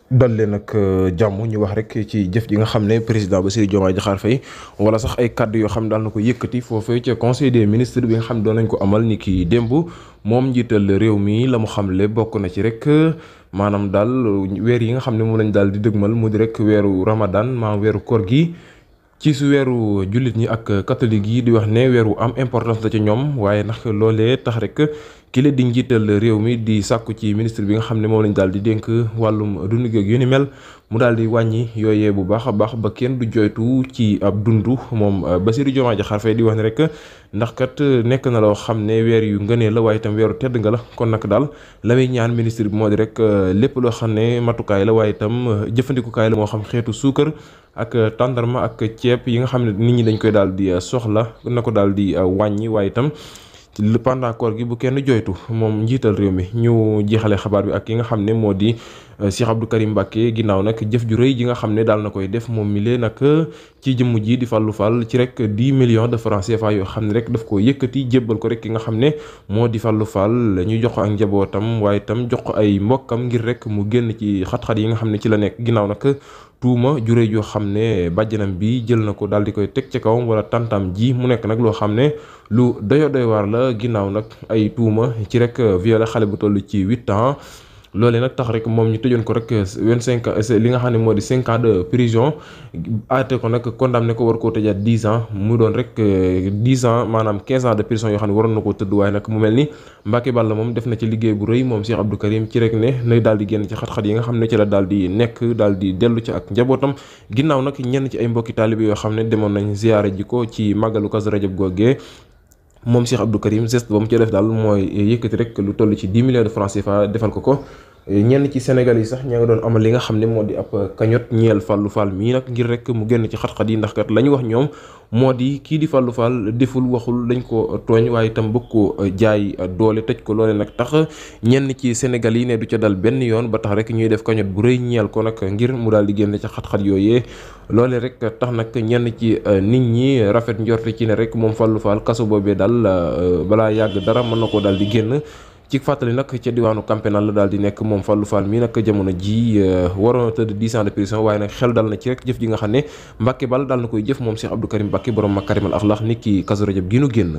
dal leen nag jàmm ñu wax rek ci jëf ji nga xam ne président Bassirou Diomaye Diakhar Faye wala sax ay kàddu yoo xam ne daal na ko yëkkati foofee ca conseil des ministres bi nga xam ne doon nañ ko amal ni ki démb moom njiital réew mi la mu xamle bokk na ci rek maanaam daal weer yi nga xam ne moom lañ daal di dëgmal mu di rek weeru Ramadan maanaam weeru koor gi ci su weeru jullit ñi ak catholique yi di wax ne weeru am importance la ci ñoom waaye nag loolee tax rek ki la di njiital réew mi di sàkku ci ministre bi nga xam ne moom lañ daal di dénk wàllum dund gi ak yu ni mel mu daal di wàññi yooyee bu baax a baax ba kenn du joytu ci ab dundu moom Bassirou Diomaye Diakhar Faye di wax ne rek ndax kat nekk na loo xam ne weer yu ngënee la waaye itam weeru tedd nga la kon nag daal la muy ñaan ministre bi moo di rek lépp loo xam ne matukaay la waaye itam jëfandikukaay la moo xam xeetu suukar ak tàndarma ak ceeb yi nga xam ne nit ñi dañ koy daal di soxla na ko daal di wàññi waaye itam pendant koor gi bu kenn joytu moom njiital réew mi ñu jeexale xabaar bi ak yi nga xam ne moo di Cheikh Abdou Karim Mbacké ginnaaw nag jëf ju rëy ji nga xam ne daal na koy def moom mi lee nag ci jëmm ji di Fallou Fall ci rek 10 millions de francs CFA yoo xam ne rek daf ko yëkkati jébbal ko rek ki nga xam ne moo di Fallou Fall ñu jox ko ak njabootam waaye itam jox ko ay mbokkam ngir rek mu génn ci xat-xat yi nga xam ne ci la nekk ginnaaw nag tuuma juré joo xam ne bàjjanam bi jël na ko daal di koy teg ci kawam wala tantam ji mu nekk nag loo xam ne lu doy waar la ginnaaw nag ay tuuma ci rek violé xale bu toll ci 8 ans loolee nag tax rek moom ñu tëjoon ko rek 25 ans li nga xam ne moo di 5 ans de prison aate ko nag condamné ko war koo tëjaat 10 ans mu doon rek 10 ans maanaam 15 ans de prison yoo xam ne waroon na koo tëdd waaye nag mu mel ni Mbacké Balla moom def na ci liggéey bu rëy moom Cheikh Abdou Karim ci rek ne nay daal di génn ci xat-xat yi nga xam ne ci la daal di nekk daal di dellu ci ak njabootam ginnaaw nag ñenn ci ay mbokki taalibe yoo xam ne demoon nañ ziyaare ji ko ci màggalu Kazu Rajab googee moom Cheikh Abdou Karim geste ba mu ci def daal mooy yëkkati rek lu toll ci 10 millions de francs CFA defal ko ñenn ci Sénégal yi sax ña nga doon amal li nga xam ne moo di ab cagnotte ñeel Fallou Fall mii nag ngir rek mu génn ci xat-xat yi ndax kat la ñu wax ñoom moo di kii di Fallou Fall deful waxul dañ ko tooñ waaye itam bëgg ko jaay doole tëj ko loole nag tax ñenn ci Sénégal yi ne du ca dal benn yoon ba tax rek ñuy def cagnotte bu rëy ñeel ko nag ngir mu daal di génn ci xat-xat yooyee loole rek tax nag ñenn ci nit ñi rafet njorte ci ne rek moom Fallou Fall kaso boobee daal balaa yàgg dara mën na koo daal di génn ci fàttali nag ca diwaanu Camp Pénal la daal di nekk moom Fallou Fall mii nag jamono ji waroon a tëdd 10 ans de prison waaye nag xel dal na ci rek jëf ji nga xam ne Mbacké Balla daal na koy jëf moom Cheikh Abdou Karim Mbacké borom Makarimal Akhlaq nit ki Kazu Rajab gi nu génn